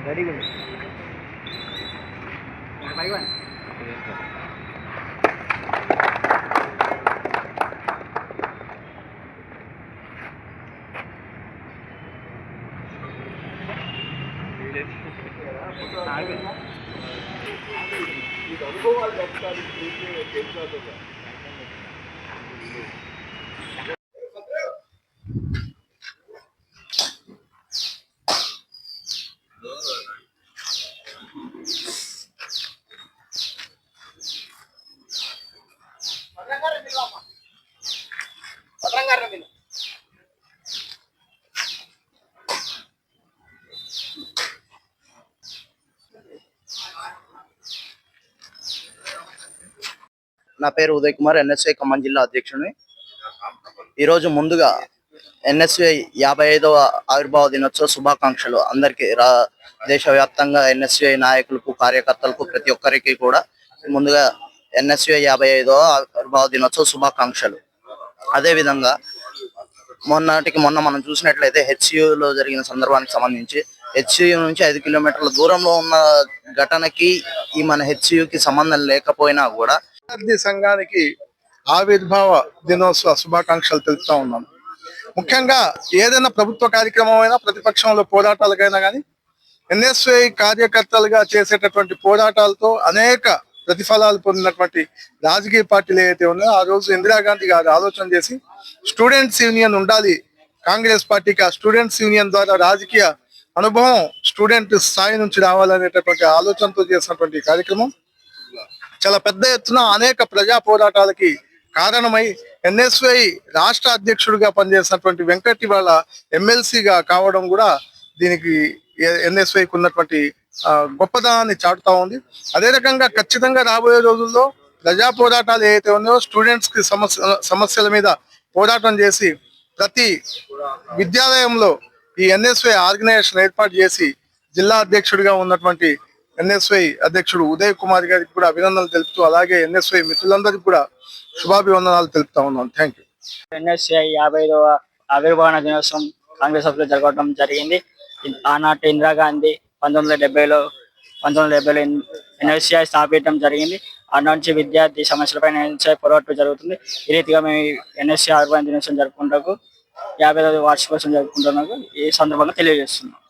రెడీగా ఉంది. అనుభవాలు చెప్తారు. నా పేరు ఉదయ్ కుమార్, ఎన్ఎస్ఐ ఖమ్మం జిల్లా అధ్యక్షుడిని. ఈరోజు ముందుగా ఎన్ఎస్ఐ 55వ ఆవిర్భావ దినోత్సవ శుభాకాంక్షలు అందరికీ. దేశవ్యాప్తంగా ఎన్ఎస్ఐ నాయకులకు, కార్యకర్తలకు, ప్రతి ఒక్కరికి కూడా ముందుగా ఎన్ఎస్ఐ 55వ ఆవిర్భావ దినోత్సవ శుభాకాంక్షలు. అదేవిధంగా మొన్న మనం చూసినట్లయితే హెచ్సియులో జరిగిన సందర్భానికి సంబంధించి హెచ్సియు నుంచి 5 కిలోమీటర్ల దూరంలో ఉన్న ఘటనకి ఈ మన హెచ్సియుకి సంబంధం లేకపోయినా కూడా విద్యార్థి సంఘానికి ఆవిర్భావ దినోత్సవ శుభాకాంక్షలు తెలుపుతా ఉన్నాను. ముఖ్యంగా ఏదైనా ప్రభుత్వ కార్యక్రమం అయినా, ప్రతిపక్షంలో పోరాటాలకైనా కానీ ఎన్ఎస్ఐ కార్యకర్తలుగా చేసేటటువంటి పోరాటాలతో అనేక ప్రతిఫలాలు పొందినటువంటి రాజకీయ పార్టీలు ఏవైతే ఉన్నాయో, ఆ రోజు ఇందిరాగాంధీ గారు ఆలోచన చేసి స్టూడెంట్స్ యూనియన్ ఉండాలి కాంగ్రెస్ పార్టీకి, ఆ స్టూడెంట్స్ యూనియన్ ద్వారా రాజకీయ అనుభవం స్టూడెంట్ స్థాయి నుంచి రావాలనేటటువంటి ఆలోచనతో చేసినటువంటి కార్యక్రమం చాలా పెద్ద ఎత్తున అనేక ప్రజా పోరాటాలకి కారణమై ఎన్ఎస్ఐ రాష్ట్ర అధ్యక్షుడిగా పనిచేసినటువంటి వెంకట్ వాళ్ళ ఎమ్మెల్సీగా కావడం కూడా దీనికి ఎన్ఎస్ఐకి ఉన్నటువంటి గొప్పదనాన్ని చాటుతా ఉంది. అదే రకంగా ఖచ్చితంగా రాబోయే రోజుల్లో ప్రజా పోరాటాలు ఏవైతే ఉన్నాయో, స్టూడెంట్స్ కి సమస్యల మీద పోరాటం చేసి ప్రతి విద్యాలయంలో ఈ ఎన్ఎస్ఐ ఆర్గనైజేషన్ ఏర్పాటు చేసి జిల్లా అధ్యక్షుడిగా ఉన్నటువంటి ఎన్ఎస్ఐ అధ్యక్షుడు ఉదయ్ కుమార్ గారికి కూడా అభినందనలు తెలుపుతూ, అలాగే ఎన్ఎస్ఐ మిత్రులందరికీ కూడా శుభాభివందనాలు తెలుపుతా ఉన్నాను. Thank you. ఎన్ఎస్ఐ 55వ ఆవిర్భావ దినోత్సవం కాంగ్రెస్ సభలో జరగడం జరిగింది. ఆనాటి ఇందిరాగాంధీ 1970లో ఎన్ఎస్ఐ స్థాపించడం జరిగింది. ఆ నుంచి విద్యార్థి సమస్యలపై ఎన్ఎస్ఐ పోరాటం జరుగుతుంది. ఈ రీతిగా మేము ఎన్ఎస్ఐ ఆవిర్భావ దినోత్సవం జరుపుకుంటూ 55వ వార్షికోత్సవం జరుపుకుంటున్నాము. ఈ సందర్భంగా తెలియజేస్తున్నాం.